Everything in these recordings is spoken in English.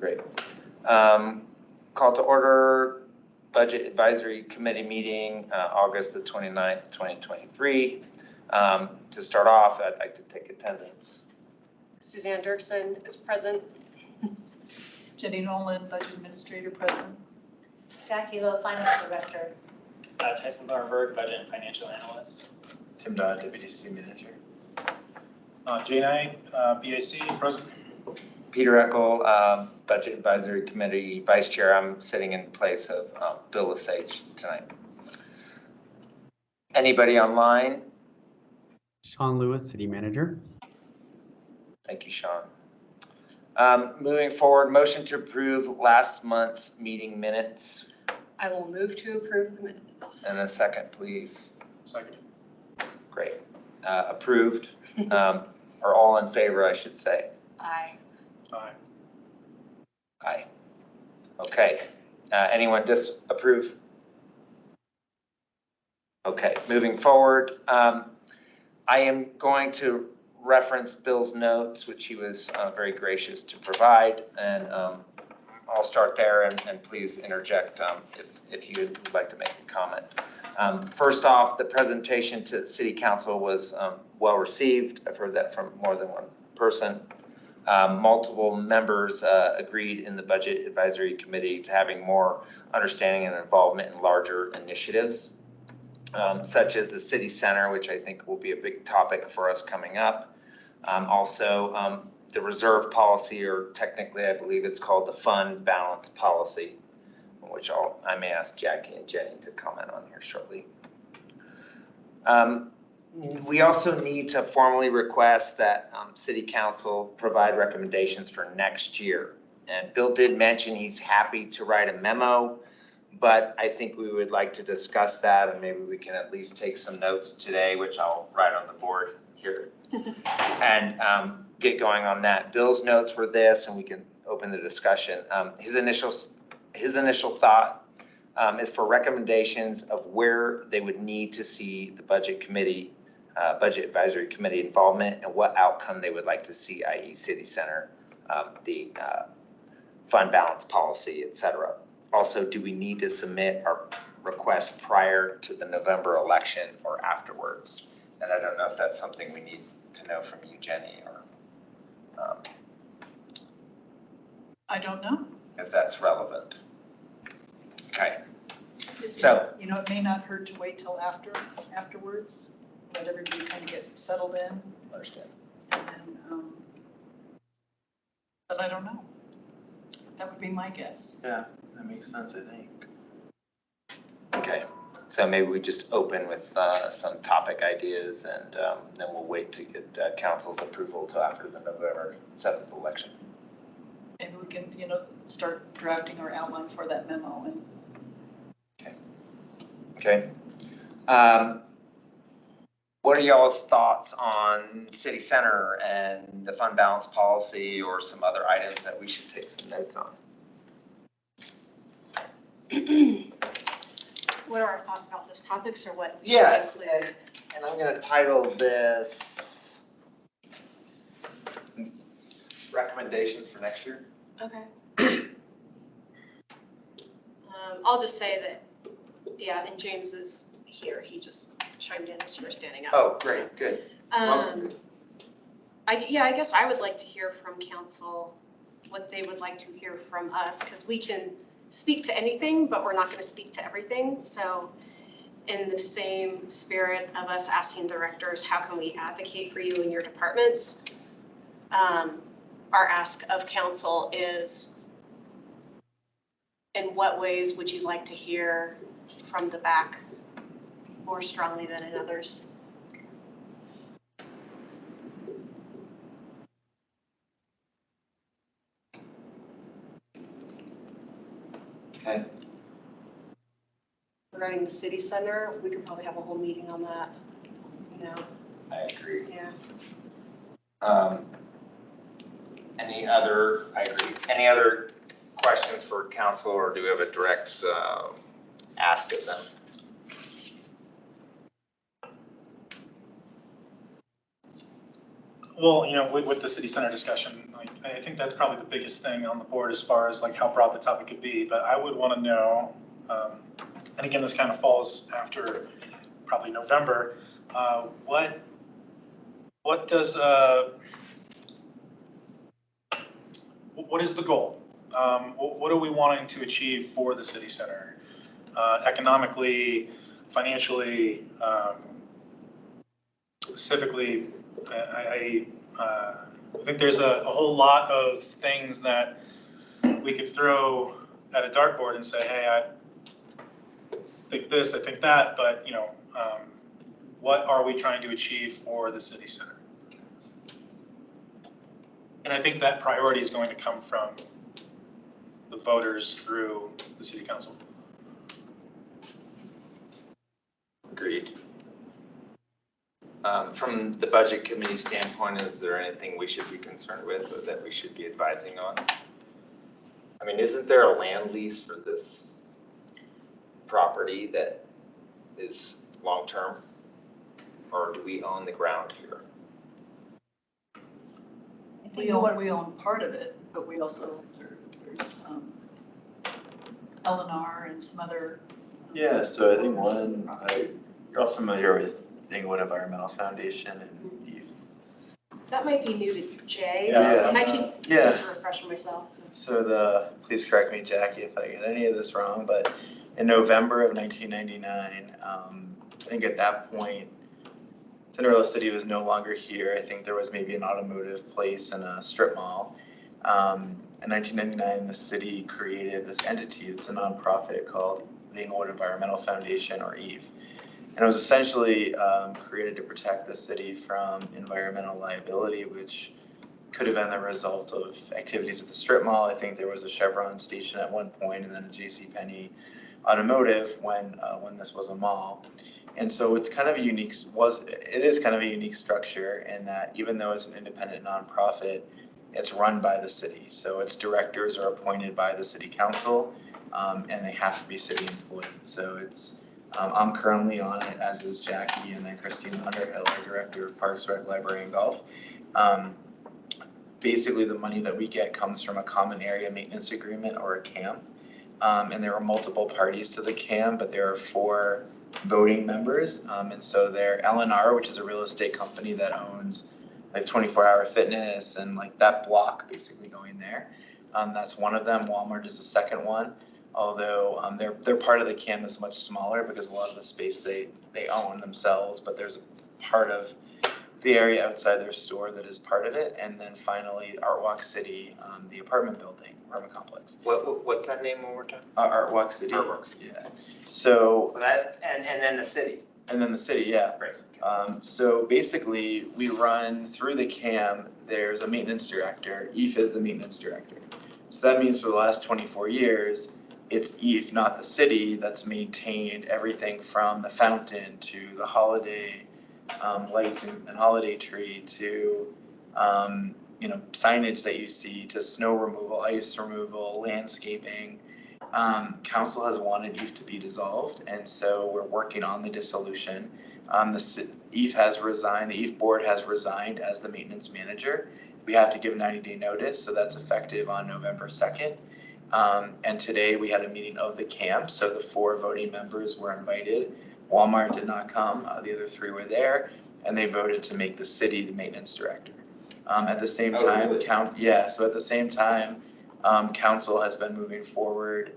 Great. Call to order Budget Advisory Committee meeting, August the 29th, 2023. To start off, I'd like to take attendance. Suzanne Dirksen is present. Jenny Nolan, Budget Administrator, present. Jackie Lowe, Finance Director. Tyson Thornburg, Budget and Financial Analyst. Tim Dodd, Deputy City Manager. Jay Knight, BAC, President. Peter Eckel, Budget Advisory Committee Vice Chair. I'm sitting in place of Bill Lesage tonight. Anybody online? Sean Lewis, City Manager. Thank you, Sean. Moving forward, motion to approve last month's meeting minutes. I will move to approve the minutes. And a second, please. Second. Great. Approved. Or all in favor, I should say. Aye. Aye. Aye. Okay. Anyone disapprove? Okay, moving forward. I am going to reference Bill's notes, which he was very gracious to provide. And I'll start there and please interject if you would like to make a comment. First off, the presentation to City Council was well received. I've heard that from more than one person. Multiple members agreed in the Budget Advisory Committee to having more understanding and involvement in larger initiatives, such as the City Center, which I think will be a big topic for us coming up. Also, the reserve policy, or technically I believe it's called the fund balance policy, which I may ask Jackie and Jenny to comment on here shortly. We also need to formally request that City Council provide recommendations for next year. And Bill did mention he's happy to write a memo, but I think we would like to discuss that, and maybe we can at least take some notes today, which I'll write on the board here, and get going on that. Bill's notes were this, and we can open the discussion. His initial thought is for recommendations of where they would need to see the Budget Advisory Committee involvement and what outcome they would like to see, i.e. City Center, the fund balance policy, etc. Also, do we need to submit our request prior to the November election or afterwards? And I don't know if that's something we need to know from you, Jenny, or I don't know. if that's relevant. Okay. So, you know, it may not hurt to wait till afterwards, let everybody kind of get settled in. Understand. And then, but I don't know. That would be my guess. Yeah, that makes sense, I think. Okay. So maybe we just open with some topic ideas, and then we'll wait to get council's approval till after the November 7th election. Maybe we can, you know, start drafting our outline for that memo. And Okay. What are y'all's thoughts on City Center and the fund balance policy, or some other items that we should take some notes on? What are our thoughts about those topics, or what? Yes, and I'm going to title this recommendations for next year. Okay. I'll just say that, yeah, and James is here. He just chimed in as you were standing up. Oh, great, so, good. I guess I would like to hear from council what they would like to hear from us, because we can speak to anything, but we're not going to speak to everything. So in the same spirit of us asking directors, how can we advocate for you in your departments? Our ask of council is, in what ways would you like to hear from the back more strongly than in others? Okay. Regarding the city center, we could probably have a whole meeting on that. You know. I agree. Yeah. Any other questions for council, or do we have a direct ask of them? Well, with the city center discussion, like, I think that's probably the biggest thing on the board as far as like how broad the topic could be, but I would want to know, and again, this kind of falls after probably November, what does, what is the goal? What are we wanting to achieve for the city center? Economically, financially, civically, I think there's a whole lot of things that we could throw at a dartboard and say, hey, I think this, I think that, but what are we trying to achieve for the city center? And I think that priority is going to come from the voters through the city council. Agreed. From the budget committee standpoint, is there anything we should be concerned with or that we should be advising on? I mean, isn't there a land lease for this property that is long-term? Or do we own the ground here? We own part of it, but we also, there's L&R and some other. Yeah, so I think you're all familiar with Englewood Environmental Foundation and Eve. That might be new to Jay. Yeah. I can Yeah. just refresh myself. So please correct me, Jackie, if I get any of this wrong, but in November of 1999, I think at that point, Cinderella City was no longer here. I think there was maybe an automotive place and a strip mall. In 1999, the city created this entity. It's a nonprofit called the Englewood Environmental Foundation, or EVE. And it was essentially created to protect the city from environmental liability, which could have been the result of activities at the strip mall. I think there was a Chevron station at one point, and then a JCPenney automotive when this was a mall. And so it's kind of it is kind of a unique structure in that even though it's an independent nonprofit, it's run by the city. So its directors are appointed by the city council, and they have to be city employees. So I'm currently on it, as is Jackie, and then Christine Underhill, our director of Parks, Rec, Library, and Golf. Basically, the money that we get comes from a common area maintenance agreement, or a CAM. And there are multiple parties to the CAM, but there are 4 voting members. And so they're L&R, which is a real estate company that owns like 24 Hour Fitness and like that block basically going there. That's one of them. Walmart is the second one. Although they're part of the CAM that's much smaller because a lot of the space they own themselves, but there's a part of the area outside their store that is part of it. And then finally, Artwalk City, the apartment complex. What's that name one more time? Artwalk City. Artwalk City. Yeah. So that's, and then the city. And then the city, yeah. Right. So basically, we run through the CAM. There's a maintenance director. EVE is the maintenance director. So that means for the last 24 years, it's EVE, not the city, that's maintained everything from the fountain to the holiday lights and holiday tree to signage that you see, to snow removal, ice removal, landscaping. Council has wanted EVE to be dissolved, and so we're working on the dissolution. EVE has resigned. The EVE board has resigned as the maintenance manager. We have to give 90-day notice, so that's effective on November 2nd. And today we had a meeting of the CAM, so the 4 voting members were invited. Walmart did not come. The other 3 were there, and they voted to make the city the maintenance director. At the same time, council has been moving forward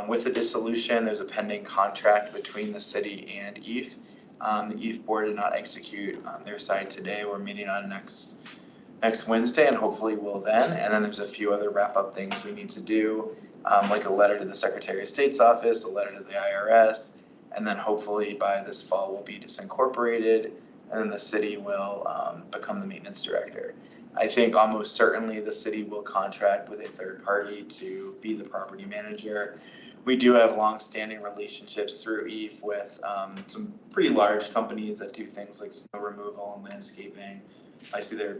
with the dissolution. There's a pending contract between the city and EVE. The EVE board did not execute on their side today. We're meeting on next Wednesday, and hopefully will then. And then there's a few other wrap-up things we need to do, like a letter to the Secretary of State's office, a letter to the IRS, and then hopefully by this fall we'll be disincorporated, and then the city will become the maintenance director. I think almost certainly the city will contract with a third party to be the property manager. We do have long-standing relationships through EVE with some pretty large companies that do things like snow removal and landscaping. I see their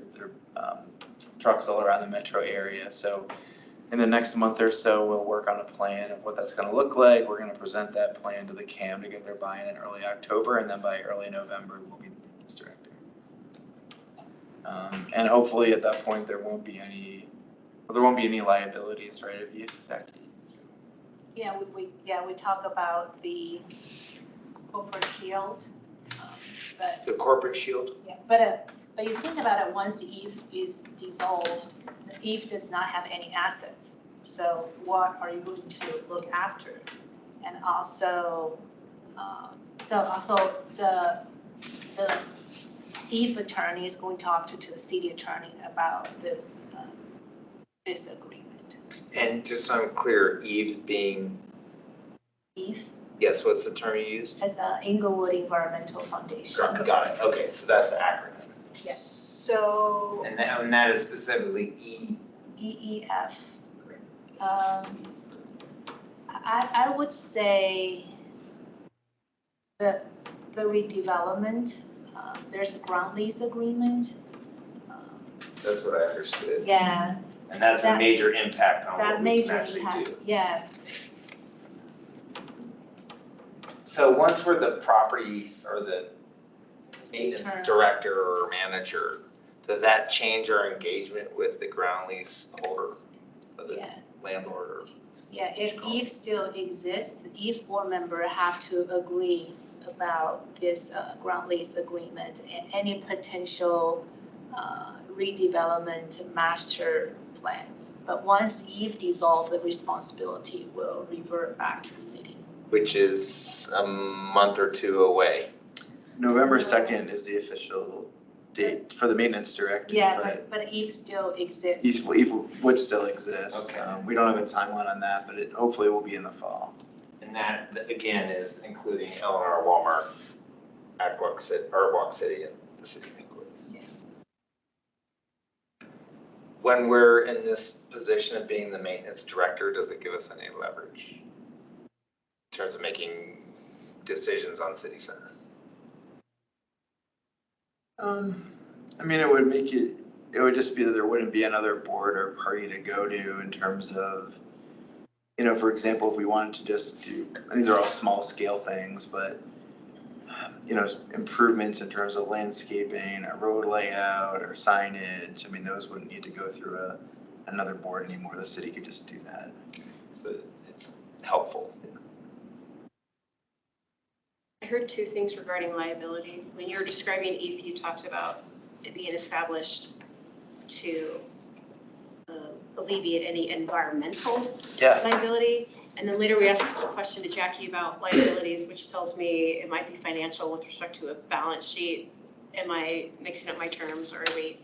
trucks all around the metro area. So in the next month or so, we'll work on a plan of what that's going to look like. We're going to present that plan to the CAM to get their buy-in in early October, and then by early November, we'll be the maintenance director. And hopefully at that point, there won't be any liabilities, right, of you, Jackie? So- Yeah, we talk about the corporate shield, but The corporate shield? yeah, but you think about it, once the EVE is dissolved, the EVE does not have any assets. So what are you going to look after? And also, the EVE attorney is going to talk to the city attorney about this agreement. And just so I'm clear, Eve's being, EVE yes, what's the term you used? as a Englewood Environmental Foundation. Got it, okay, so that's the acronym. Yeah. So, And that is specifically EEF. I would say the redevelopment, there's a ground lease agreement. That's what I understood. Yeah, And that's a That- major impact on that what we can major actually impact, do. yeah. So once we're the property or the maintenance Return. director or manager, does that change our engagement with the ground lease holder or the Yeah, landlord or? yeah, if EVE still exists, the EVE board member have to agree about this ground lease agreement and any potential redevelopment master plan. But once EVE dissolve, the responsibility will revert back to the city. Which is a month or two away. November 2nd is the official date for the maintenance director, Yeah, but but EVE still exists. EVE would still exist. Okay. We don't have a timeline on that, but it hopefully will be in the fall. And that, again, is including Eleanor Walmart, Art Walk City, and the city of Englewood. Yeah. When we're in this position of being the maintenance director, does it give us any leverage in terms of making decisions on city center? I mean, it would just be that there wouldn't be another board or party to go to in terms of, for example, if we wanted to just do, and these are all small scale things, but, improvements in terms of landscaping, or road layout, or signage, I mean, those wouldn't need to go through another board anymore. The city could just do that. So it's helpful. I heard two things regarding liability. When you were describing EVE, you talked about it being established to alleviate any environmental Yeah. liability. And then later we asked a question to Jackie about liabilities, which tells me it might be financial with respect to a balance sheet. Am I mixing up my terms, or are we?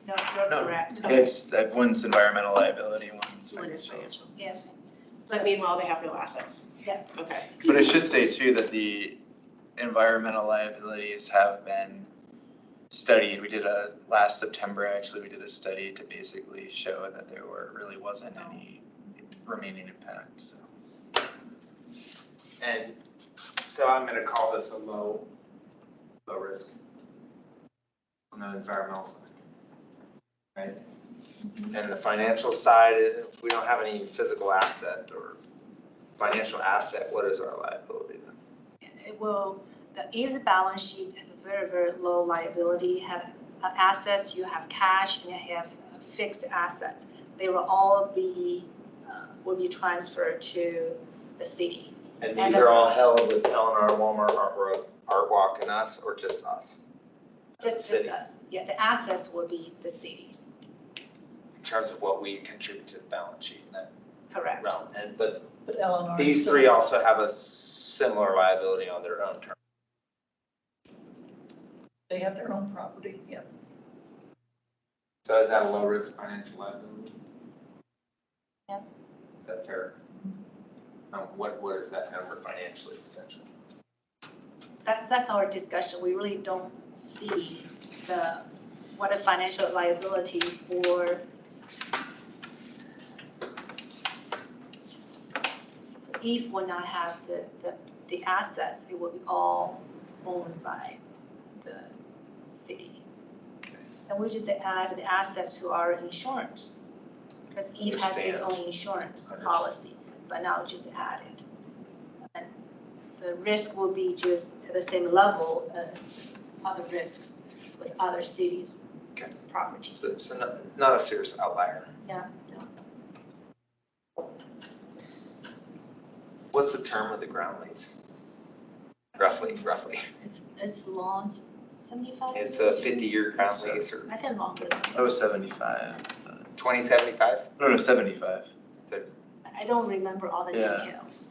No, you're No, correct. it's that one's environmental liability, one's One is financial. financial. Yeah, But meanwhile, they have no assets. Yeah. Okay. But I should say too that the environmental liabilities have been studied. We did last September, actually, we did a study to basically show that there really wasn't any remaining impact, so. And so I'm gonna call this a low risk on the environmental side. Right? And the financial side, if we don't have any physical asset or financial asset, what is our liability then? it will, if the balance sheet have a very, very low liability, have assets, you have cash, and you have fixed assets, they will all will be transferred to the city. And these are all held with Eleanor Walmart, Art Walk, and us, or just us? Just City. us. Yeah, the assets will be the cities. In terms of what we contribute to the balance sheet in that Correct. realm. But But Eleanor. these still three has- also have a similar liability on their own terms. They have their own property, yeah. So is that a low risk financial liability? Yeah. Is that fair? What is that number financially potentially? That's our discussion. We really don't see what a financial liability for EVE will not have the assets. It will be all owned by the city. And we just add the assets to our insurance, because EVE has its own insurance policy, but now just add it. And the risk will be just at the same level as other risks with other cities Okay, property. so not a serious outlier. Yeah, no. What's the term of the ground lease? Roughly. It's long, 75? It's a 50-year ground lease or I think longer. I was 75. 2075? No, 75. I don't remember all the Yeah. details.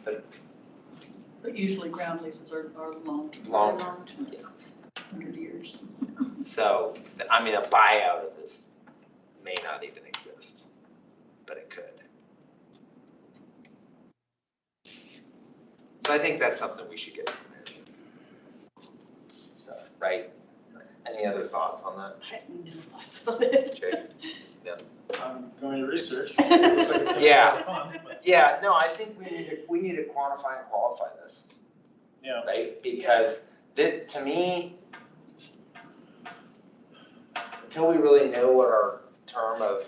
But usually ground leases are long-term. Long-term. 100 years. So, I mean, a buyout of this may not even exist, but it could. So I think that's something we should get from there. So, right? Any other thoughts on that, I have no thoughts on it. Jay? I'm going to research. Looks like it's gonna be a Yeah. lot of fun, but, Yeah, no, I think we need to quantify and qualify this, yeah. right? Because this, to me, until we really know what our term of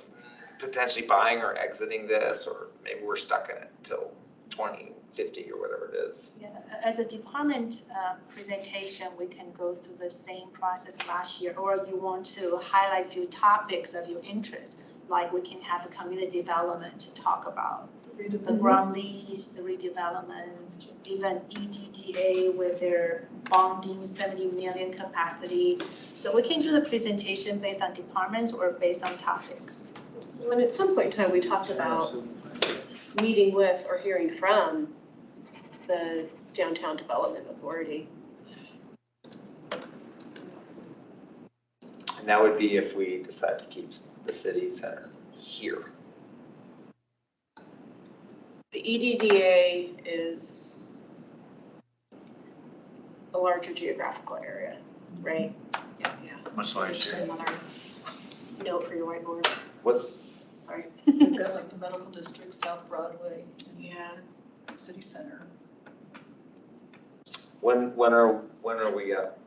potentially buying or exiting this, or maybe we're stuck in it till 2050 or whatever it is. Yeah, as a department presentation, we can go through the same process last year, or you want to highlight a few topics of your interest, like we can have a community development to talk about the ground lease, the redevelopment, even EDTA with their bonding 70 million capacity. So we can do the presentation based on departments or based on topics. When at some point in time, we talked about meeting with or hearing from the Downtown Development Authority. And that would be if we decide to keep the city center here. The EDDA is a larger geographical area, right? Yeah. Much Just larger. another note for your whiteboard. What, Sorry. We've got like the medical district, South Broadway, Yeah. city center. when are we up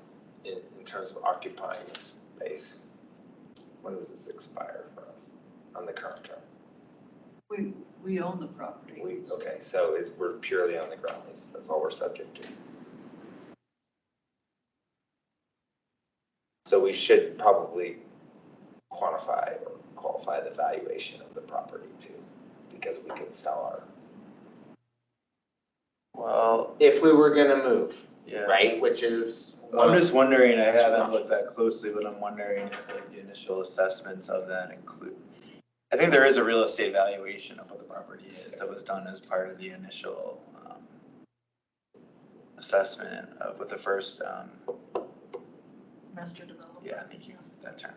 in terms of occupying this space? When does this expire for us on the current term? We own the property. Okay, so we're purely on the ground lease, that's all we're subject to. So we should probably quantify or qualify the valuation of the property too, because we could sell Well, if we were gonna move, yeah. right, which is. I'm just wondering, I haven't looked that closely, but I'm wondering if like the initial assessments of that include. I think there is a real estate valuation of what the property is that was done as part of the initial assessment of what the first, Master development. yeah, thank you, that term.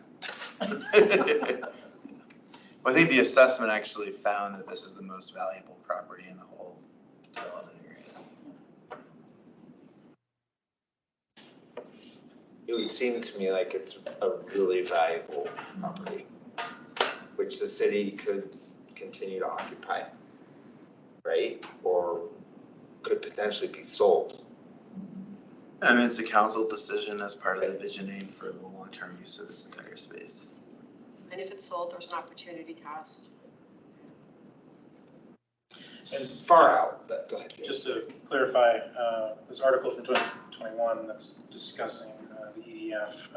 Well, I think the assessment actually found that this is the most valuable property in the whole development area. It would seem to me like it's a really valuable property, which the city could continue to occupy, right? Or could potentially be sold. I mean, it's a council decision as part of the visioning for the long-term use of this entire space. And if it's sold, there's an opportunity cost. And Far out, but go ahead. just to clarify, this article from 2021 that's discussing the EDF,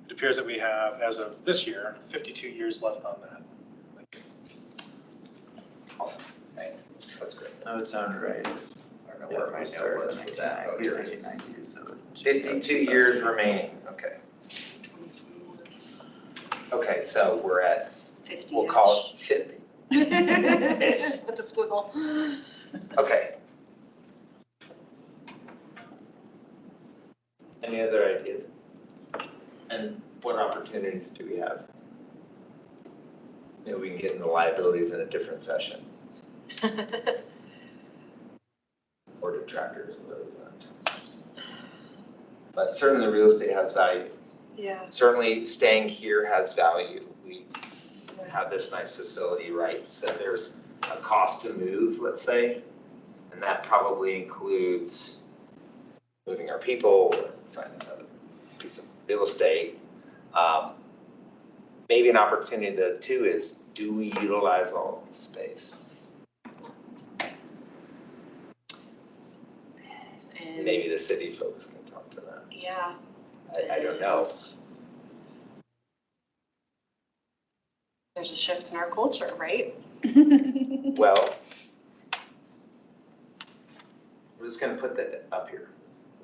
it appears that we have, as of this year, 52 years left on that. Awesome, thanks, that's great. That would sound right. I don't know where my note was for that. Oh, here it is. 1990s, that would- 52 years remaining, okay. Okay, so we're at, 50-ish. we'll call it 50. With the squiggle. Okay. Any other ideas? And what opportunities do we have? Maybe we can get into liabilities in a different session, or detractors, whatever you want to. But certainly real estate has value. Yeah. Certainly staying here has value. We have this nice facility, right? So there's a cost to move, let's say, and that probably includes moving our people, or finding another piece of real estate. Maybe an opportunity that too is, do we utilize all of this space? And Maybe the city folks can talk to them. Yeah. I don't know. There's a shift in our culture, right? Well, we're just gonna put that up here.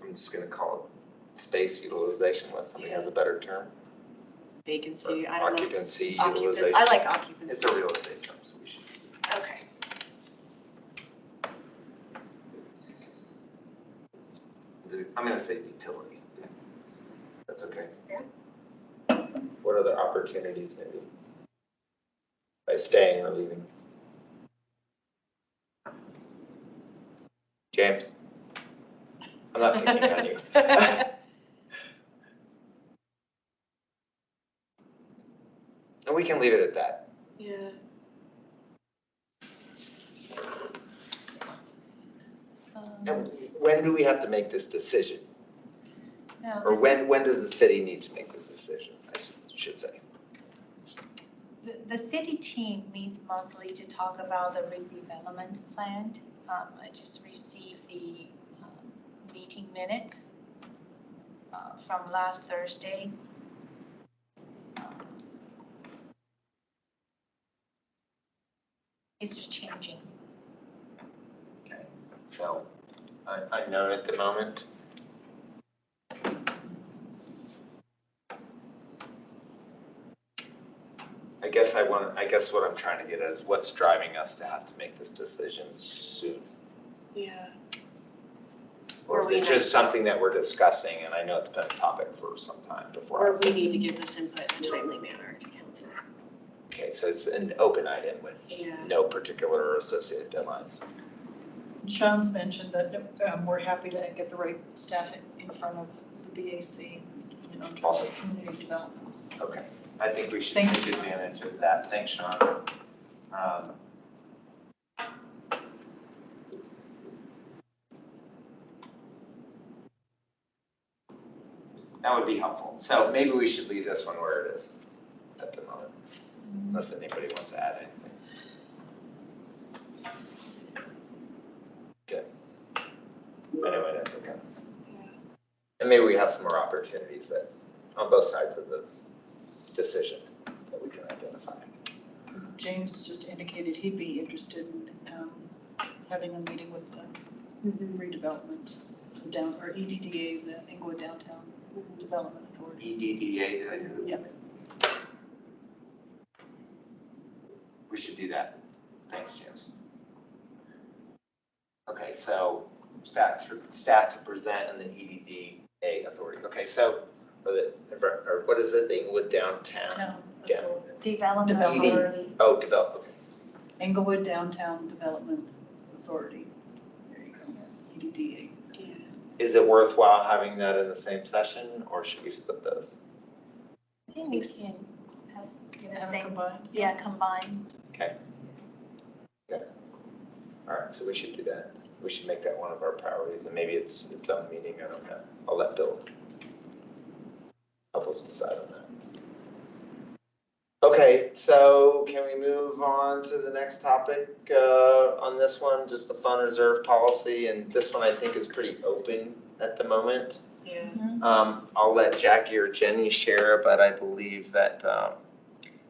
I'm just gonna call it space utilization unless somebody has a better term. Vacancy, Or I don't know. occupancy Occupancy. utilization. I like occupancy. It's a real estate term, so we should. Okay. I'm gonna say utility. That's okay. Yeah. What other opportunities maybe? By staying or leaving? James? I'm not picking on you. And we can leave it at that. Yeah. And when do we have to make this decision? No, Or when does the city need to make the decision, I should say? the city team meets monthly to talk about the redevelopment plan. I just received the meeting minutes from last Thursday. It's just changing. Okay, so unknown at the moment. I guess what I'm trying to get at is what's driving us to have to make this decision soon? Yeah. Or is it just something that we're discussing, and I know it's been a topic for some time before? Or we need to give this input in a timely manner to council. Okay, so it's an open item with Yeah. no particular or associated deadlines. Sean's mentioned that we're happy to get the right staff in front of the BAC, in terms Awesome. of community developments. Okay, I think we should Thank take you. advantage of that. Thanks, Sean. That would be helpful. So maybe we should leave this one where it is at the moment, unless anybody wants to add anything. Good. Anyway, that's okay. And maybe we have some more opportunities that, on both sides of the decision, that we can identify. James just indicated he'd be interested in having a meeting with the redevelopment, or EDDA, the Englewood Downtown Development Authority. EDDA, did I do? Yep. We should do that. Thanks, James. Okay, so staff to present and then EDDA authority. Okay, so or what is it? The Englewood Downtown. Town Yeah. Authority. Development Development. authority. Oh, develop. Okay. Englewood Downtown Development Authority. There you go, EDDA. Is it worthwhile having that in the same session, or should we split those? I think we can have in the Have it same, combined? yeah, combine. Okay. Good. All right, so we should do that. We should make that one of our priorities, and maybe it's its own meeting. I don't know. I'll let Bill help us decide on that. Okay, so can we move on to the next topic on this one, just the fund reserve policy? And this one I think is pretty open at the moment. Yeah. I'll let Jackie or Jenny share, but I believe that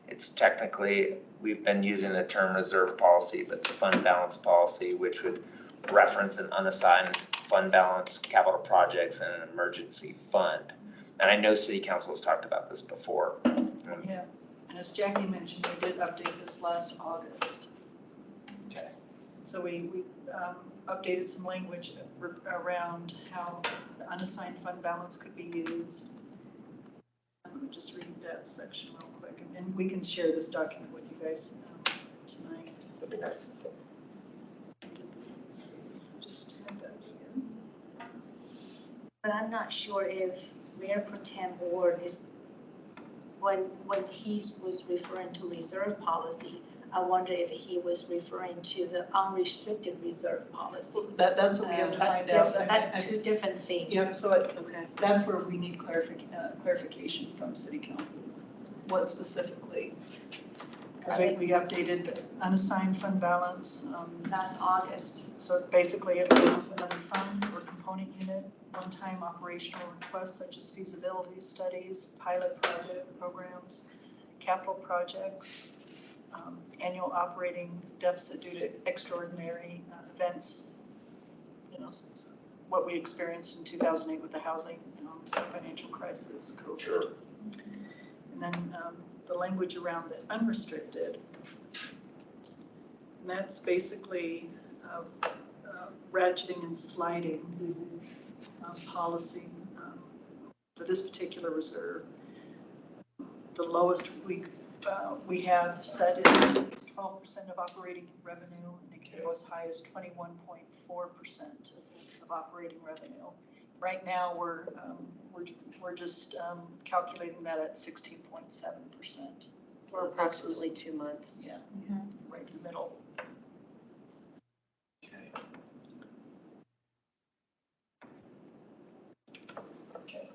it's technically, we've been using the term reserve policy, but the fund balance policy, which would reference an unassigned fund balance, capital projects, and an emergency fund. And I know City Council has talked about this before. Yeah, and as Jackie mentioned, we did update this last August. Okay. So we updated some language around how the unassigned fund balance could be used. Let me just read that section real quick, and we can share this document with you guys tonight. That'd be nice. Let's see, just had that here. But I'm not sure if Mayor Pro Tem Ward is, when he was referring to reserve policy, I wonder if he was referring to the unrestricted reserve policy. That's what we have to find out. That's two different things. Yep, so Okay. that's where we need clarification from City Council, what specifically. Because we updated unassigned fund balance. Last August. So it's basically a fund or component unit, one-time operational requests such as feasibility studies, pilot project programs, capital projects, annual operating deficit due to extraordinary events. You know, what we experienced in 2008 with the housing financial crisis, COVID. Sure. And then the language around the unrestricted. And that's basically ratcheting and sliding policy for this particular reserve. The lowest we have set is 12% of operating revenue, and it can go as high as 21.4% of operating revenue. Right now, we're just calculating that at 16.7%. For approximately 2 months. Yeah, right in the middle.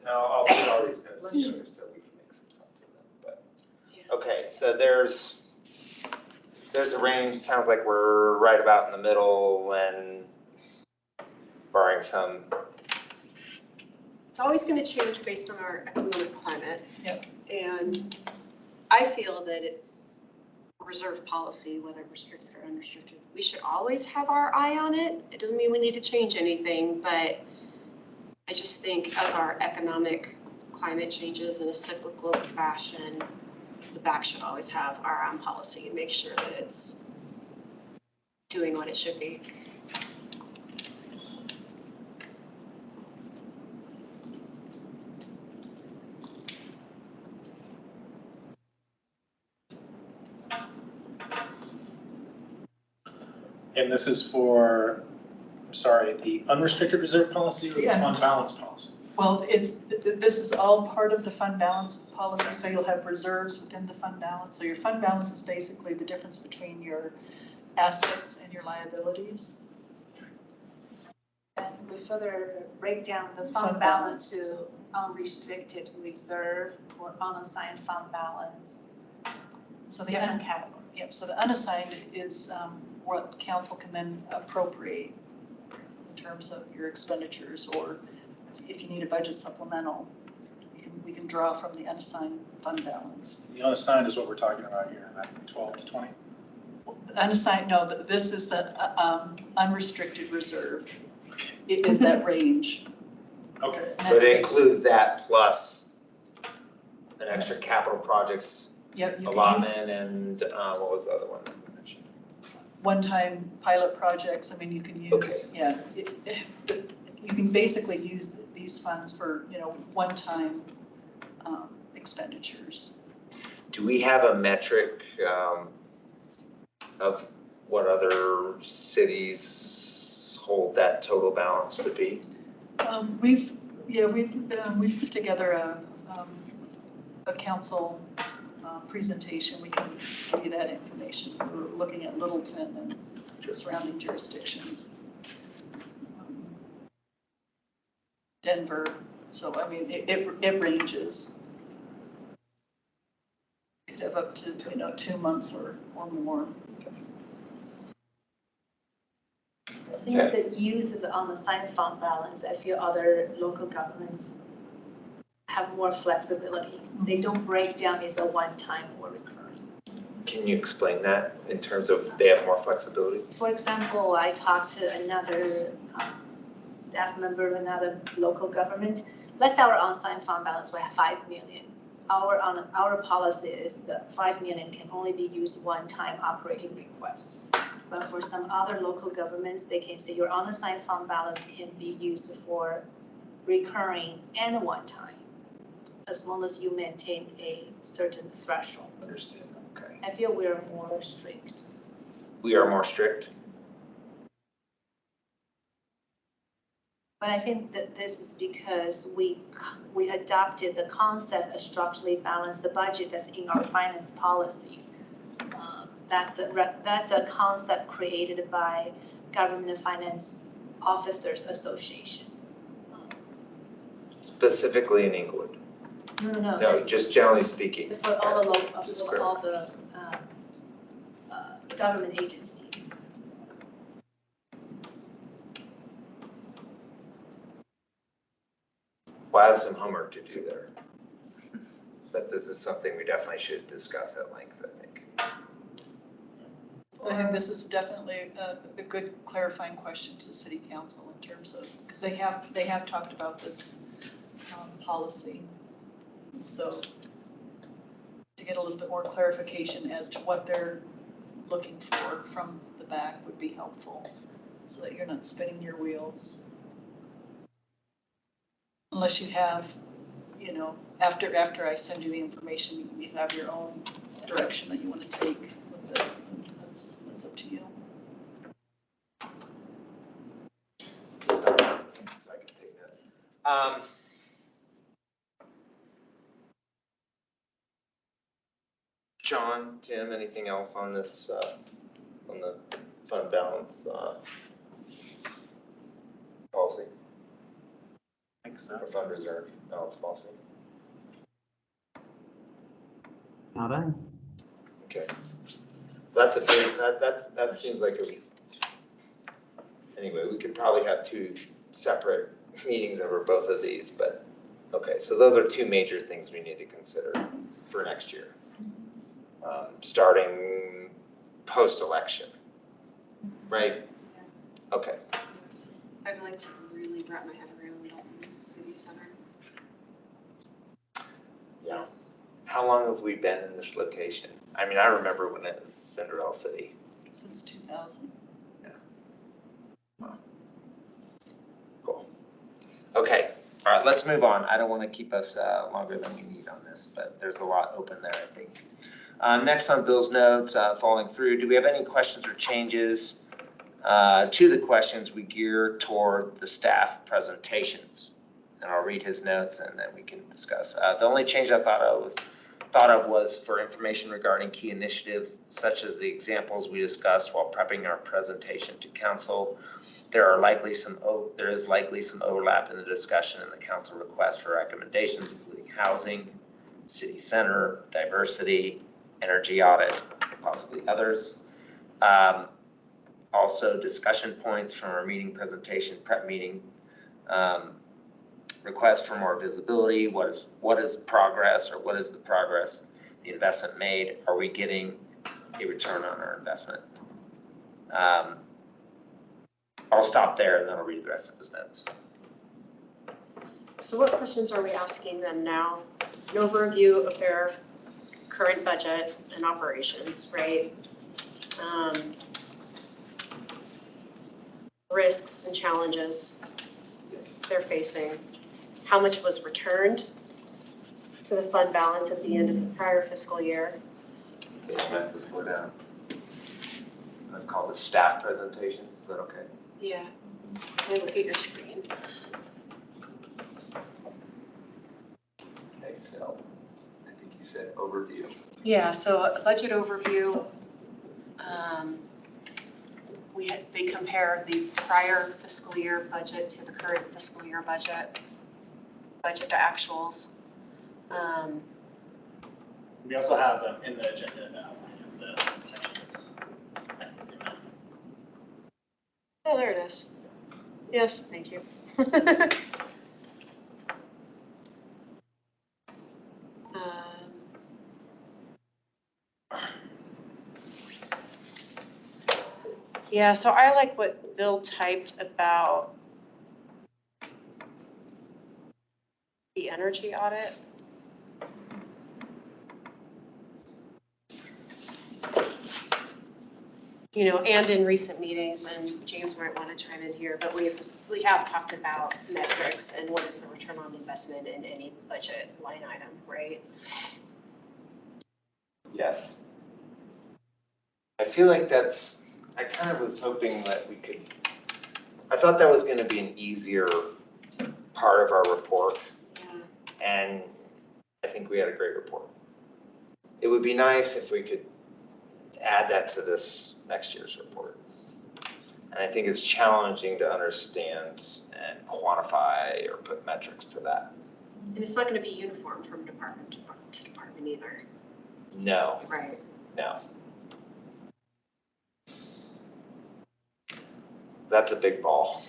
Now, I'll put all these notes together so we can make some sense of them, but. Okay, so there's a range, sounds like we're right about in the middle and barring some. It's always going to change based on our economic climate. Yep. And I feel that reserve policy, whether restricted or unrestricted, we should always have our eye on it. It doesn't mean we need to change anything, but I just think as our economic climate changes in a cyclical fashion, the bank should always have our own policy and make sure that it's doing what it should be. And this is for, sorry, the unrestricted reserve policy or the Yeah. fund balance policy? Well, this is all part of the fund balance policy, so you'll have reserves within the fund balance. So your fund balance is basically the difference between your assets and your liabilities. And we further break down the Fund fund balance to unrestricted reserve or unassigned fund balance, So the different categories. Yep, so the unassigned is what council can then appropriate in terms of your expenditures, or if you need a budget supplemental, we can draw from the unassigned fund balance. The unassigned is what we're talking about here, that 12 to 20? Unassigned, no, this is the unrestricted reserve. It is that range. Okay. And But that's it includes that plus an extra capital projects Yep, you can use allotment and what was the other one that you mentioned? one-time pilot projects. I mean, you can use, Okay. yeah. You can basically use these funds for, one-time expenditures. Do we have a metric of what other cities hold that total balance to be? We've put together a council presentation. We can give you that information. We're looking at Littleton and the surrounding jurisdictions. Denver, so I mean, it ranges. Could have up to, 2 months or more. It seems that use of the unassigned fund balance, I feel other local governments have more flexibility. They don't break down as a one-time or recurring. Can you explain that in terms of they have more flexibility? For example, I talked to another staff member of another local government. Let's say our unassigned fund balance, we have 5 million. Our policy is that 5 million can only be used one-time operating request. But for some other local governments, they can say your unassigned fund balance can be used for recurring and one-time, as long as you maintain a certain threshold. Understood, okay. I feel we're more strict. We are more strict? But I think that this is because we adopted the concept of structurally balanced budget that's in our finance policies. That's a concept created by Government Finance Officers Association. Specifically in Englewood? No, No, that's just generally speaking. for all the Just for all the government agencies. Well, I have some homework to do there. But this is something we definitely should discuss at length, I think. I think this is definitely a good clarifying question to the city council in terms of, because they have talked about this policy. So to get a little bit more clarification as to what they're looking for from the back would be helpful, so that you're not spinning your wheels. Unless you have, you know, after I send you the information, you have your own direction that you want to take with it. That's up to you. So I can take notes. John, Tim, anything else on this, on the fund balance policy I think so. or fund reserve balance policy? Not I. Okay. That's a big, that seems like a, anyway, we could probably have two separate meetings over both of these, but, okay, so those are two major things we need to consider for next year. Starting post-election, right? Okay. I'd like to really wrap my head around all the city center. Yeah. How long have we been in this location? I mean, I remember when it was Cinderella City. Since 2000. Cool. Okay, all right, let's move on. I don't want to keep us longer than we need on this, but there's a lot open there, I think. Next on Bill's notes, following through, do we have any questions or changes to the questions we gear toward the staff presentations? And I'll read his notes and then we can discuss. The only change I thought of was for information regarding key initiatives, such as the examples we discussed while prepping our presentation to council. There is likely some overlap in the discussion and the council request for recommendations, including housing, city center, diversity, energy audit, possibly others. Also discussion points from our meeting presentation, prep meeting. Request for more visibility. What is progress, or what is the progress, the investment made? Are we getting a return on our investment? I'll stop there and then I'll read the rest of his notes. So what questions are we asking them now? An overview of their current budget and operations, right? Risks and challenges they're facing. How much was returned to the fund balance at the end of the prior fiscal year? Okay, I meant to slow down. I call this staff presentations, is that okay? Yeah, I look at your screen. Okay, so I think you said overview. Yeah, so a budget overview. They compare the prior fiscal year budget to the current fiscal year budget to actuals. We also have in the agenda now, the sections. I can zoom in. Oh, there it is. Yes, thank you. Yeah, so I like what Bill typed about the energy audit. You know, and in recent meetings, and James might want to chime in here, but we have talked about metrics and what is the return on investment in any budget line item, right? Yes. I feel like I kind of was hoping that I thought that was going to be an easier part of our report, Yeah. and I think we had a great report. It would be nice if we could add that to this next year's report. And I think it's challenging to understand and quantify or put metrics to that. And it's not going to be uniform from department to department either. No, Right. no. That's a big ball.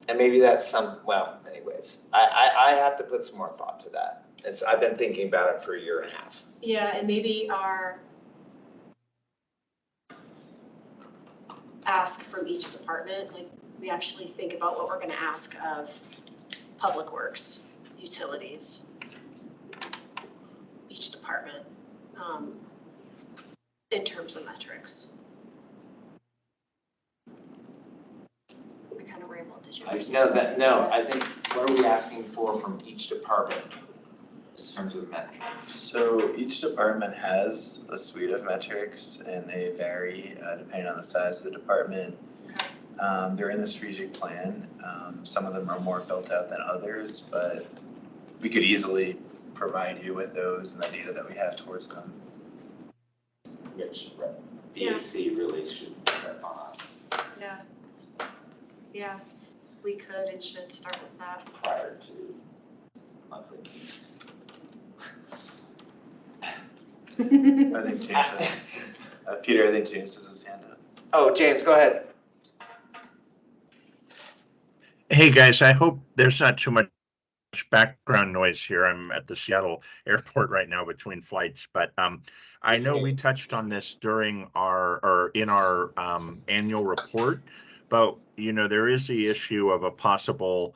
And maybe that's well, anyways, I have to put some more thought to that. I've been thinking about it for a year and a half. Yeah, and maybe our ask from each department, like we actually think about what we're gonna ask of Public Works, utilities, each department, in terms of metrics. I kind of rambled, did you? No, I think, what are we asking for from each department in terms of metrics? So each department has a suite of metrics and they vary depending on the size of the department. Okay. They're in the strategic plan. Some of them are more built out than others, but we could easily provide you with those and the data that we have towards them. Which BAC really should have on us Yeah. Yeah, we could and should start with that. prior to monthly meetings. I think James has, Peter, I think James has his hand up. Oh, James, go ahead. Hey guys, I hope there's not too much background noise here. I'm at the Seattle airport right now between flights, but I know we touched on this during in our annual report, but there is the issue of a possible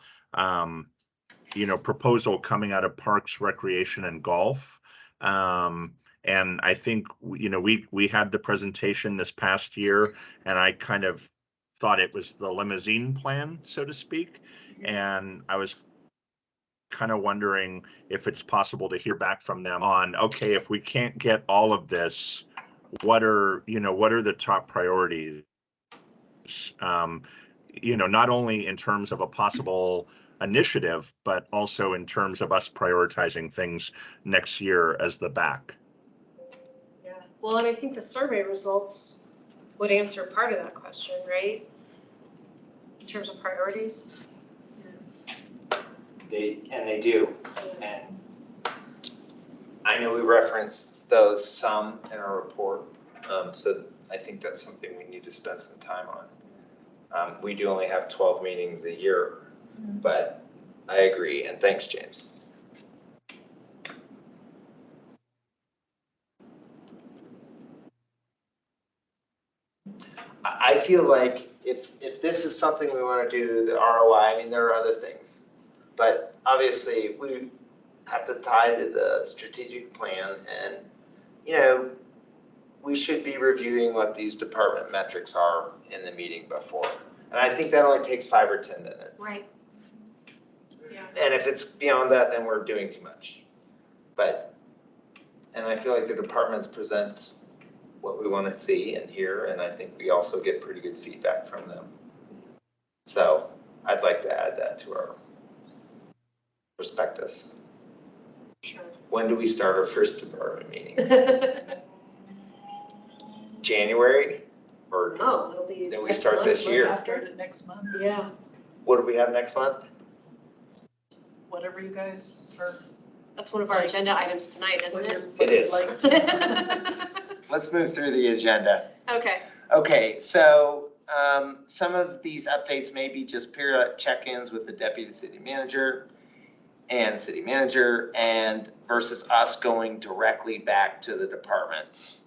proposal coming out of Parks, Recreation, and Golf. And I think we had the presentation this past year, and I kind of thought it was the limousine plan, so to speak. And I was kind of wondering if it's possible to hear back from them on, okay, if we can't get all of this, what are the top priorities? Not only in terms of a possible initiative, but also in terms of us prioritizing things next year as the back. Yeah, well, and I think the survey results would answer part of that question, right? In terms of priorities. They do, and I know we referenced those some in our report, so I think that's something we need to spend some time on. We do only have 12 meetings a year, but I agree, and thanks, James. I feel like if this is something we want to do, the ROI, I mean, there are other things. But obviously, we have to tie to the strategic plan and, we should be reviewing what these department metrics are in the meeting before. And I think that only takes 5 or 10 minutes. Right. Yeah. And if it's beyond that, then we're doing too much. And I feel like the departments present what we want to see and hear, and I think we also get pretty good feedback from them. So I'd like to add that to our prospectus. Sure. When do we start our first department meeting? January? Or Oh, it'll be. did we next start month, this month year? after. Start it next month, Yeah. What do we have next month? whatever you guys are. That's one of our agenda items tonight, isn't it? It is. Like to- Let's move through the agenda. Okay. Okay, so some of these updates may be just periodic check-ins with the deputy city manager and versus us going directly back to the departments.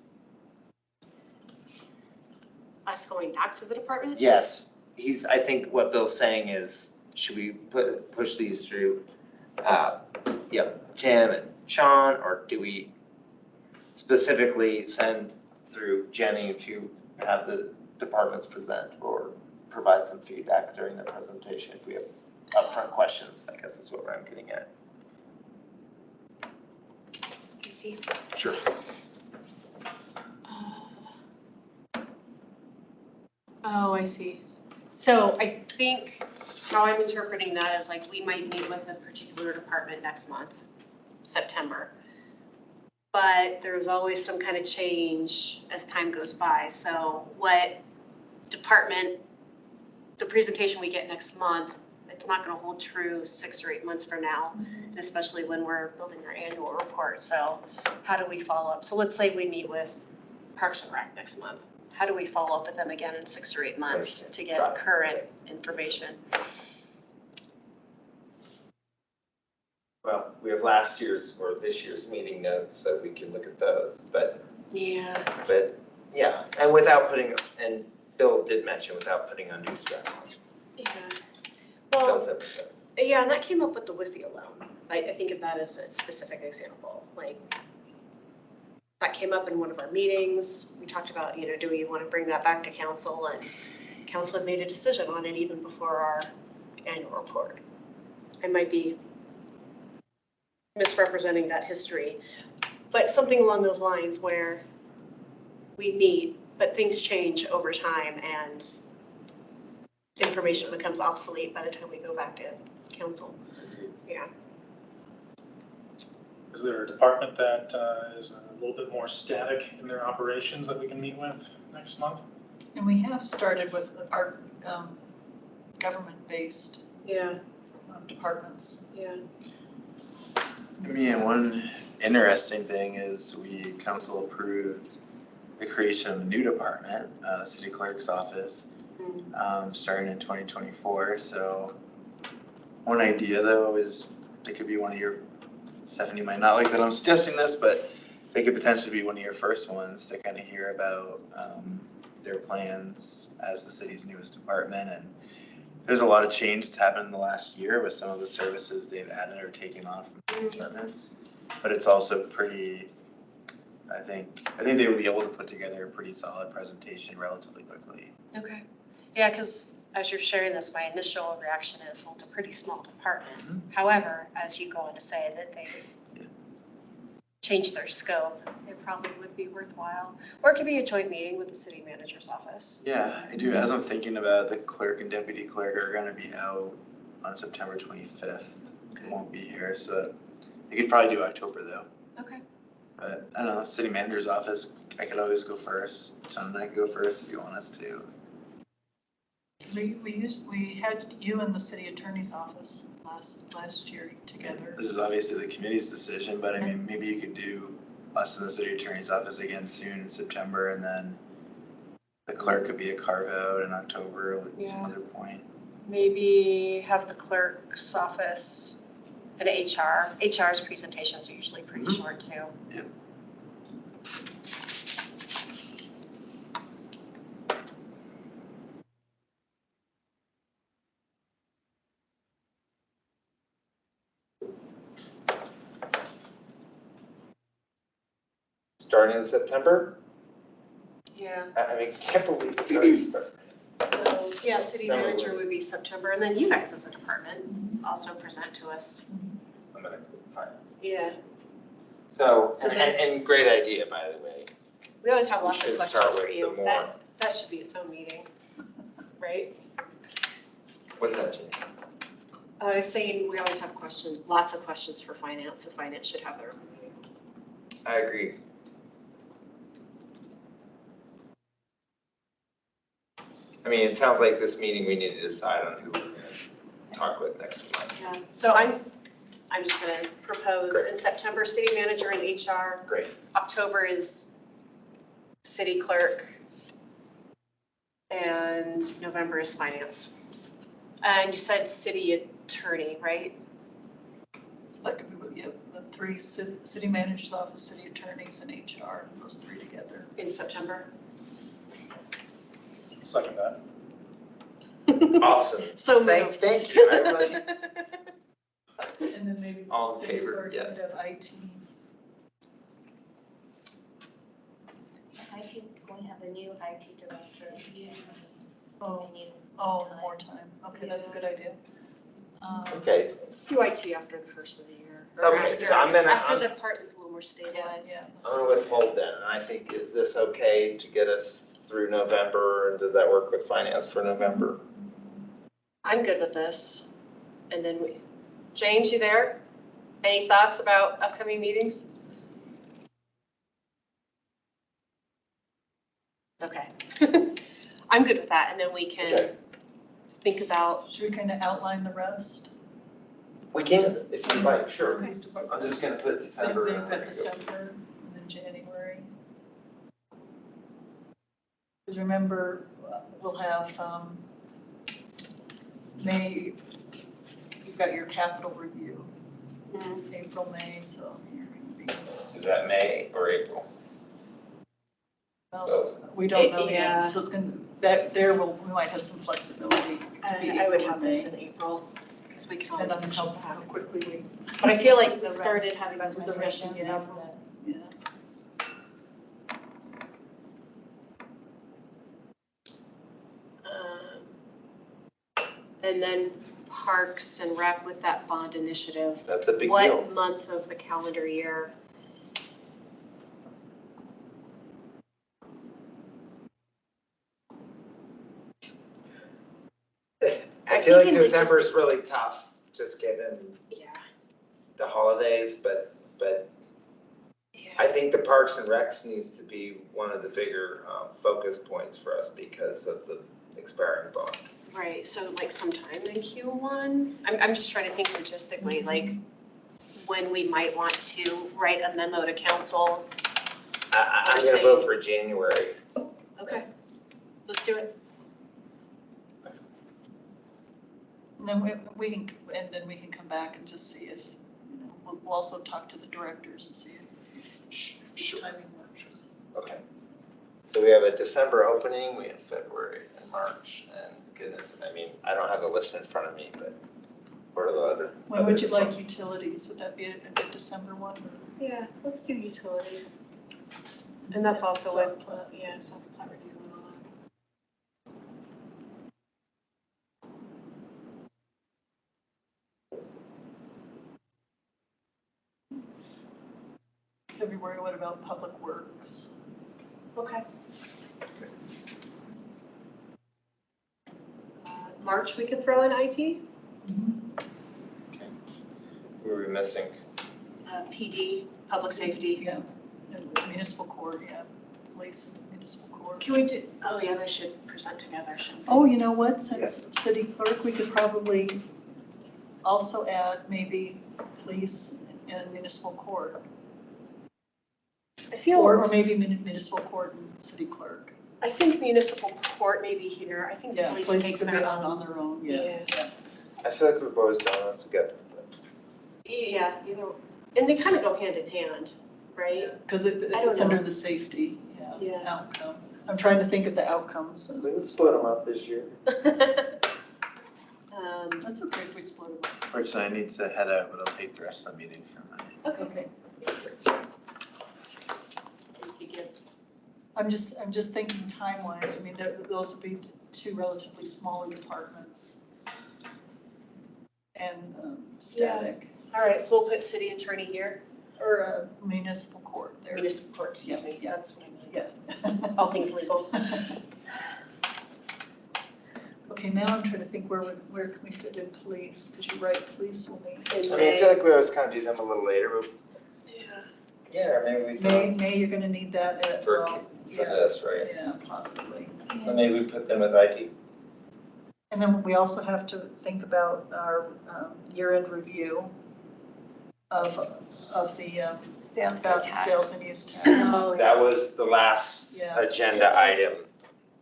Us going back to the department? Yes, I think what Bill's saying is, should we push these through, Tim and Sean, or do we specifically send through Jenny to have the departments present or provide some feedback during the presentation if we have upfront questions, I guess is what I'm getting at. Casey? Sure. Oh, I see. So I think how I'm interpreting that is like we might meet with a particular department next month, September. But there's always some kind of change as time goes by. So what department, the presentation we get next month, I it's not gonna hold true 6 or 8 months from now, and especially when we're building our annual report. So how do we follow up? So let's say we meet with Parks and Rec next month. How do we follow up with them again in 6 or 8 months to get current information? Well, we have last year's or this year's meeting notes, so we can look at those, but Yeah. yeah, and without putting, and Bill did mention without putting undue stress on Yeah. Well, Bill's episode. yeah, and that came up with the Wi-Fi alone. I think of that as a specific example. Like, that came up in one of our meetings. We talked about, do we want to bring that back to council? And council had made a decision on it even before our annual report. I might be misrepresenting that history, but something along those lines where we meet, but things change over time and information becomes obsolete by the time we go back to council. Yeah. Is there a department that is a little bit more static in their operations that we can meet with next month? And we have started with our government-based Yeah, departments. yeah. I mean, one interesting thing is council approved the creation of a new department, the city clerk's office, starting in 2024. So one idea though is it could be one of your, Stephanie might not like that I'm suggesting this, but they could potentially be one of your first ones to kind of hear about their plans as the city's newest department. And there's a lot of change that's happened in the last year with some of the services they've added or taken on from departments. But it's also pretty, I think they would be able to put together a pretty solid presentation relatively quickly. Okay. Yeah, because as you're sharing this, my initial reaction is, well, it's a pretty small department. However, as you go on to say that they change their scope, it probably would be worthwhile. Or it could be a joint meeting with the city manager's office. Yeah, I do. As I'm thinking about it, the clerk and deputy clerk are going to be out on September 25th. Okay. Won't be here, so they could probably do October though. Okay. But I don't know, city manager's office, I could always go first. John and I could go first if you want us to. We had you in the city attorney's office last year together. This is obviously the committee's decision, but I mean, maybe you could do us in the city attorney's office again soon in September, and then the clerk could be a carve out in October at some other point. Maybe have the clerk's office and HR. HR's presentations are usually pretty short too. Yeah. Starting in September? Yeah. I mean, can't believe it's already started. So, yeah, city manager would be September, and then you guys as a department also present to us. I'm gonna go with finance. Yeah. So, So and great idea, by the way. We always have We lots of should questions start for with the you. more. That should be its own meeting, right? What's that, Jenny? I was saying, we always have lots of questions for finance, so finance should have their own meeting. I agree. I mean, it sounds like this meeting, we need to decide on who we're gonna talk with next month. Yeah, so I'm just gonna propose Great. in September, city manager and HR. Great. October is city clerk. And November is finance. And you said city attorney, right? So that could be, the three city manager's office, city attorneys, and HR, those three together. In September. Second that. Awesome. So moved. Thank you. I really, And then maybe All the in city favor, clerk could yes. have IT. I think we have a new IT director. Oh, We need oh, time. more time. Okay, that's a good idea. okay, Let's do IT after the first of the year. Or Okay, after- so I'm After the department's a little more Yeah, stabilized. yeah. I'm gonna withhold then. And I think, is this okay to get us through November? And does that work with finance for November? I'm good with this. And then James, you there? Any thoughts about upcoming meetings? Okay. I'm good with that, and then we can Okay. think about, Should we kind of outline the rest? We can, if you'd like, sure. Police department. I'm just gonna put December. Then and we've we're got gonna go. December and then January. Because remember, we'll have May, you've got your capital review, April, May, so you're gonna be. Is that May or April? Well, we don't know Yeah. yet, so it's gonna, we might have some flexibility. It could be I would April or have this May, in April, because we can depending always on push how it back. quickly we, But I feel like we The started having rest- those the rest, discussions in yeah. April. yeah. And then Parks and Rec with that bond initiative. That's a big deal. What month of the calendar year? I feel like think in December's really tough, just given Yeah, the holidays, but yeah. I think the Parks and Recs needs to be one of the bigger focus points for us because of the expiring bond. Right, so like sometime in Q1, I'm just trying to think logistically, like when we might want to write a memo to council. I'm Or gonna say- vote for January. Okay, let's do it. And then we can, and then we can come back and just see if, we'll also talk to the directors and see if timing works. Okay. So we have a December opening, we have February and March, and goodness, I mean, I don't have the list in front of me, but what are the other? When would you like utilities? Would that be a good December one? Yeah, let's do utilities. And that's also with, South Platte. yeah, South Platte Review and all February, what about public works? that. Okay. March, we could throw in IT, Who are we missing? PD, public safety. Yeah, and municipal court, yeah, police and municipal court. Can we do, oh yeah, they should present together, shouldn't they? Oh, you know what, since city clerk, we could probably also add maybe police and municipal court. I feel, Or maybe municipal court and city clerk. I think municipal court may be here, I think Yeah, police police takes could them be out. on their own, yeah. Yeah. I feel like we've always done this together. Yeah, either, and they kind of go hand in hand, right? Because I don't it's under know. the safety, Yeah. outcome. I'm trying to think of the outcomes. Let's split them up this year. That's okay if we split them up. Unfortunately, I need to head out, but I'll take the rest of the meeting from my. Okay. Okay. You could give, I'm just thinking time-wise, I mean, those would be two relatively smaller departments. And static, all right, so we'll put city attorney here, or a municipal court there. municipal court, excuse me, Yeah. that's what I meant. Yeah. All things legal. Okay, now I'm trying to think where can we fit in police, because you're right, police will need. I mean, I feel like we always kind of do them a little later, but Yeah. yeah, or maybe we throw May, you're gonna need that at, for, well, for yeah, this, right? yeah, possibly. So maybe we put them with IT. And then we also have to think about our year-end review of the Sales about tax. sales and use tax. Oh, That was the last Yeah. agenda item.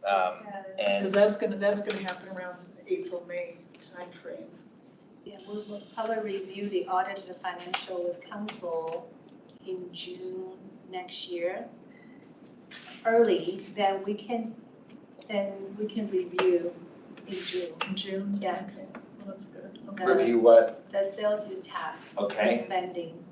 Because And that's gonna happen around April, May timeframe. Yeah, we will probably review the audited financial with council in June next year. Early, then we can review in June. In June? Yeah. Okay, well, that's good. The- review what? The sales use tax. Okay. The spending.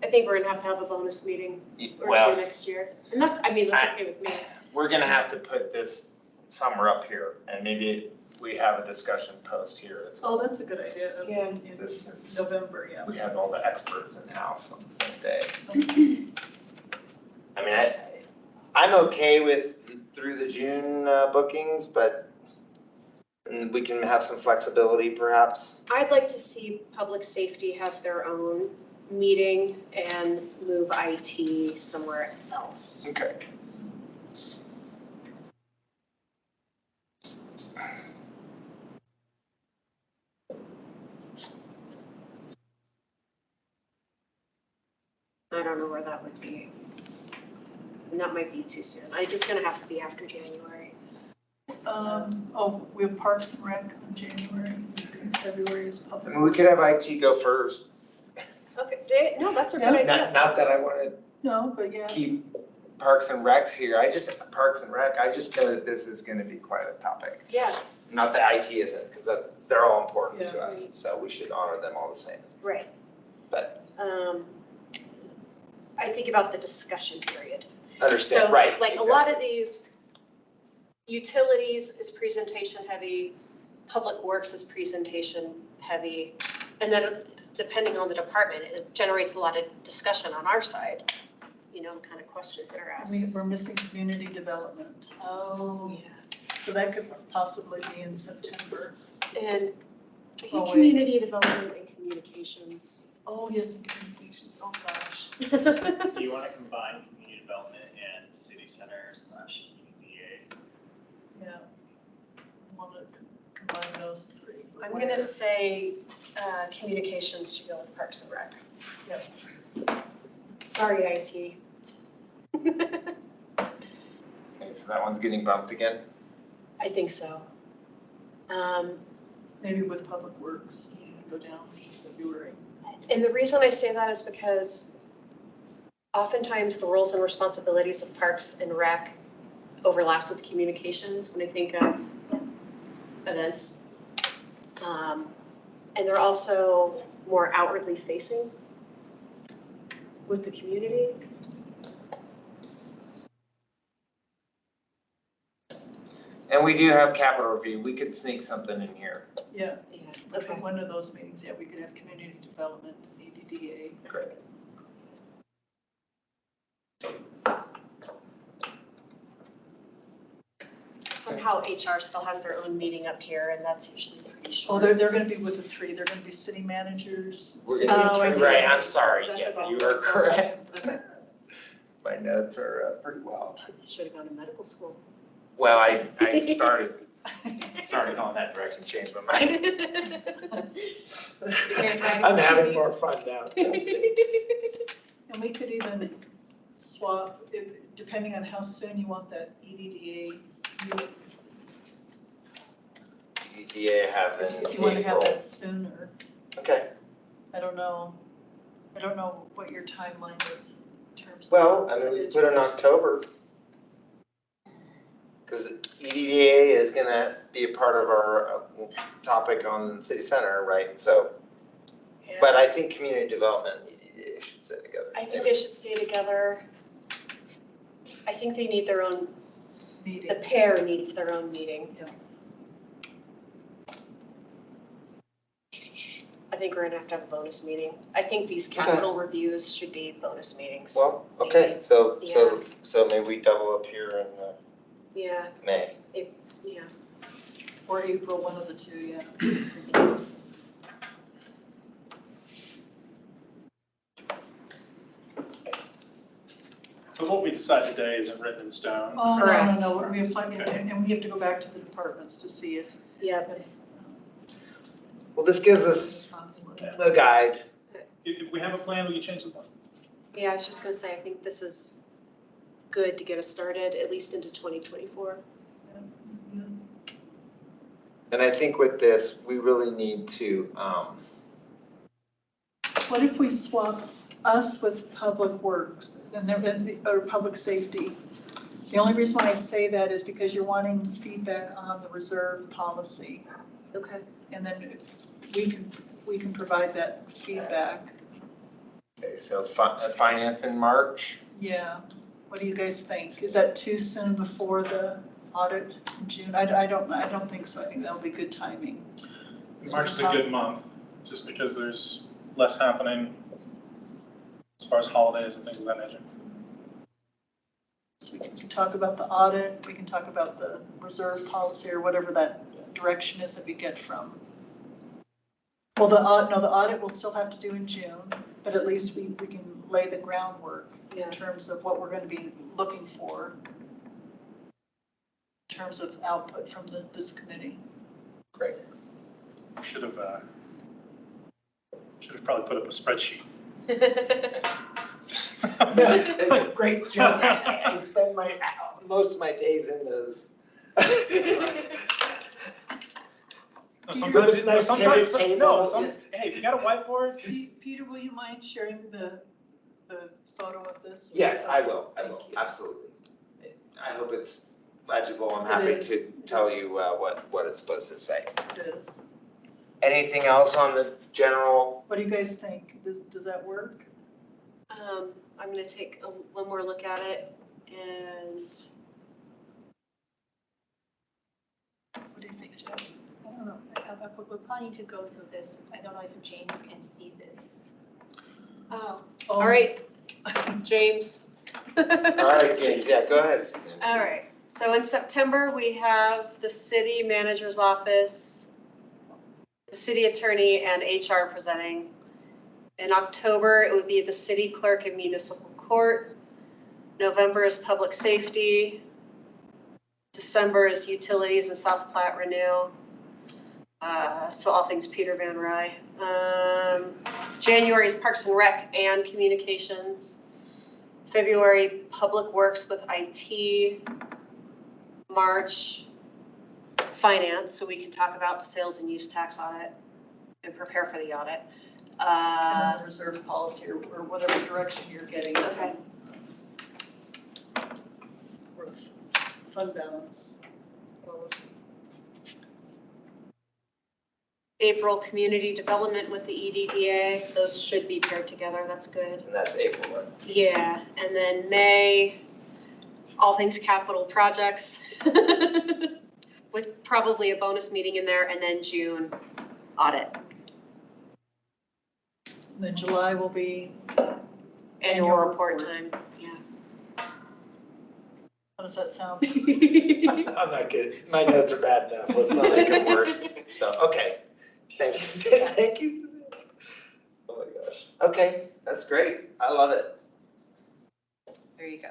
I think we're gonna have a bonus meeting or Well, two next year, and that's, I mean, that's okay with me. we're gonna have to put this somewhere up here and maybe we have a discussion post here as well. Oh, that's a good idea. Yeah. In This is- November, yeah. We have all the experts in-house on the same day. I mean, I'm okay with through the June bookings, but we can have some flexibility perhaps. I'd like to see public safety have their own meeting and move IT somewhere else. Okay. I don't know where that would be. And that might be too soon. It's gonna have to be after January. We have Parks and Rec in January, February is I public. mean, we could have IT go first. Okay, no, that's a good idea. Not that I want to No, but yeah, keep Parks and Recs here. Parks and Rec, I just know that this is going to be quite a topic. Yeah, Not that IT isn't, because they're all important to Yeah. us, so we should honor them all the same. right. But I think about the discussion period. understand, So, right? like, a lot of these, utilities is presentation heavy, public works is presentation heavy, and then depending on the department, it generates a lot of discussion on our side, kind of questions that are asked. we're missing community development, Oh, yeah. so that could possibly be in September. And I Oh, think wait. community development and communications. Oh, yes, and communications, oh gosh. Do you want to combine community development and city center / EDA? Yeah. I want to combine those three. but I'm where? gonna say communications should go with Parks and Rec. Yep. Sorry, IT. Okay, so that one's getting bumped again? I think so. Maybe with Public Works, go down to February. And the reason I say that is because oftentimes the roles and responsibilities of Parks and Rec overlaps with communications when I think of events. And they're also more outwardly facing with the community. And we do have capital review. We could sneak something in here. Yeah, Yeah, for okay. one of those meetings, yeah, we could have community development, EDDA. Great. Somehow HR still has their own meeting up here and that's usually pretty Oh, short. they're gonna be with the three, they're gonna be city managers, We're city gonna- Oh, I see. Right, I'm sorry. That's Yes, okay. you are correct. Okay. My notes are pretty wild. Should have gone to medical school. Well, I started going that direction, changed my mind. I'm having more fun now. trust me. And we could even swap, depending on how soon you want that EDDA. EDA have in If you want to have April. that sooner, Okay, I don't know what your timeline is in terms of. well, I mean, we put in October. Because EDA is gonna be a part of our topic on city center, right? So, but I think community development and EDA should sit together. I think they should stay together. I think they need their own, Meeting. the pair needs their own meeting. Yeah. I think we're gonna have a bonus meeting. I think these capital reviews should be bonus meetings. Well, okay, so Yeah. maybe we double up here in Yeah, May. yeah. Or April, one of the two, yeah. But what we decide today isn't written in stone. Oh, Correct. no, we have plenty, and we have to go back to the departments to see if. Yeah, Well, this gives us a guide. If we have a plan, we can change the plan. yeah, I was just gonna say, I think this is good to get us started, at least into 2024. And I think with this, we really need to, What if we swap us with Public Works, or Public Safety? The only reason why I say that is because you're wanting feedback on the reserve policy. Okay. And then we can provide that feedback. okay, so finance in March. Yeah, what do you guys think? Is that too soon before the audit in June? I don't think so. I think that'll be good timing. March is a good month, just because there's less happening as far as holidays and things of that nature. So we can talk about the audit, we can talk about the reserve policy or whatever that direction is that we get from. Well, the audit we'll still have to do in June, but at least we can lay the groundwork Yeah. in terms of what we're going to be looking for in terms of output from this committee. Great. Should have probably put up a spreadsheet. Great joke. I spend most of my days in those. No, sometimes, With a nice sometimes, pivot no, table. hey, if you got a whiteboard, Peter, will you mind sharing the photo of this? Yes, I will, Thank you. absolutely. I hope it's legible. I'm It happy is. to It tell is. you what it's supposed to say. It is. Anything else on the general? What do you guys think? Does that work? I'm gonna take one more look at it and What do you think, Jeff? I don't know, we're planning to go through this. I don't know if James can see this. oh, all right, James. All right, James, yeah, go ahead, Susan. All right, so in September, we have the city manager's office, the city attorney, and HR presenting. In October, it would be the city clerk and municipal court. November is public safety. December is utilities and South Platte renew. So all things Peter Van Rye. January is Parks and Rec and communications. February, Public Works with IT. March, finance, so we can talk about the sales and use tax audit and prepare for the audit. And then the reserve policy or whatever direction you're getting. Okay. Or fund balance policy. April, community development with the EDDA. Those should be paired together. That's good. And that's April, right? Yeah, and then May, all things capital projects with probably a bonus meeting in there, and then June, audit. And then July will be, Annual report time, yeah. how does that sound? I'm not good. My notes are bad enough. Let's not make it worse. So, okay. Thank you. Thank you, Susan. Oh my gosh. Okay, that's great. I love it. There you go.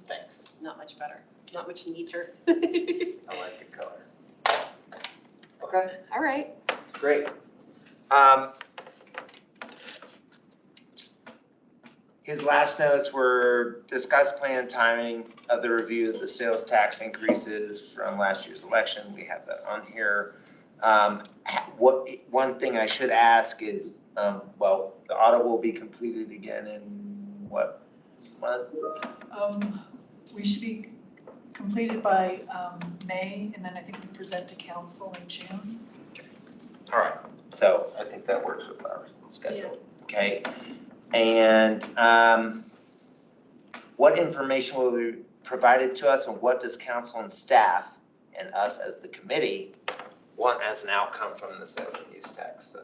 Thanks. Not much better, not much neater. I like the color. Okay, All right. great. His last notes were discuss plan and timing of the review of the sales tax increases from last year's election. We have that on here. One thing I should ask is, well, the audit will be completed again in what month? We should be completed by May, and then I think we present to council in June. All right, so I think that works with our schedule. Okay, and what information will be provided to us, and what does council and staff and us as the committee want as an outcome from the sales and use tax?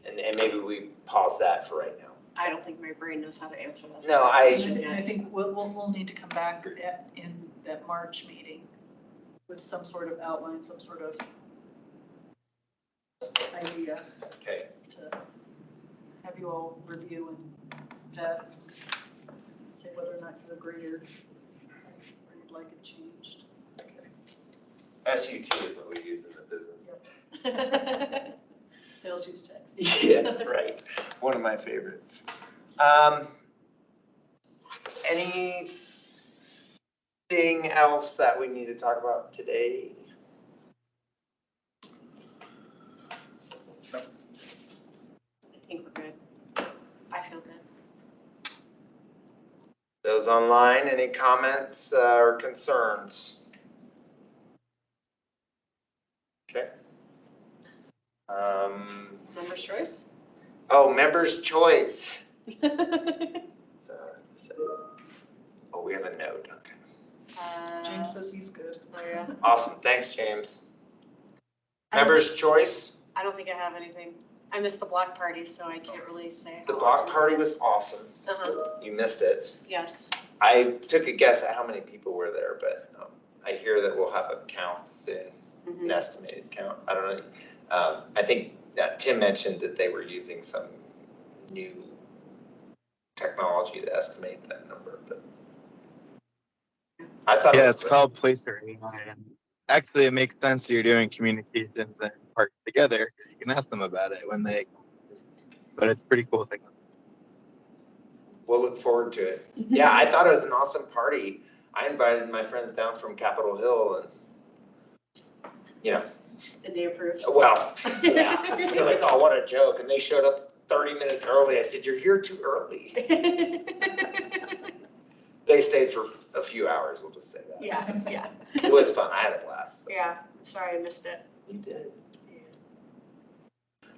And maybe we pause that for right now. I don't think my brain knows how to answer this. No, And I think we'll need to come back in that March meeting with some sort of outline, some sort of idea Okay, to have you all review and vet, say whether or not you agree or you'd like it changed. SUT is what we use in the business. Sales use tax. Yeah, that's right. One of my favorites. Anything else that we need to talk about today? I think we're good. I feel good. Those online, any comments or concerns? Okay. Member's choice? Oh, member's choice. Oh, we have a note, okay. James says he's good. Oh, yeah. Awesome, thanks, James. Member's choice? I don't think I have anything. I missed the block party, so I can't really say. The how block awesome. party was awesome. Uh-huh, You missed it. yes. I took a guess at how many people were there, but I hear that we'll have a count soon, Mhm. an estimated count. I don't know. I think Tim mentioned that they were using some new technology to estimate that number, but I thought. Yeah, was it's great. called Placer AI, and actually it makes sense you're doing communications and parts together. You can ask them about it when they, but it's pretty cool thing. we'll look forward to it. Yeah, I thought it was an awesome party. I invited my friends down from Capitol Hill and, you know, And they approved. well, yeah, they're like, oh, what a joke. And they showed up 30 minutes early. I said, you're here too early. They stayed for a few hours, we'll just say that. Yeah. It was fun. I had a blast. So. Yeah, I'm sorry I missed it. You did.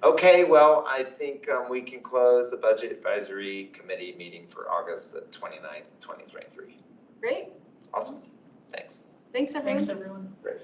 Okay, well, I think we can close the Budget Advisory Committee meeting for August the 29th, 2023. Great. Awesome. Thanks. Thanks, everyone. Thanks, everyone. Great.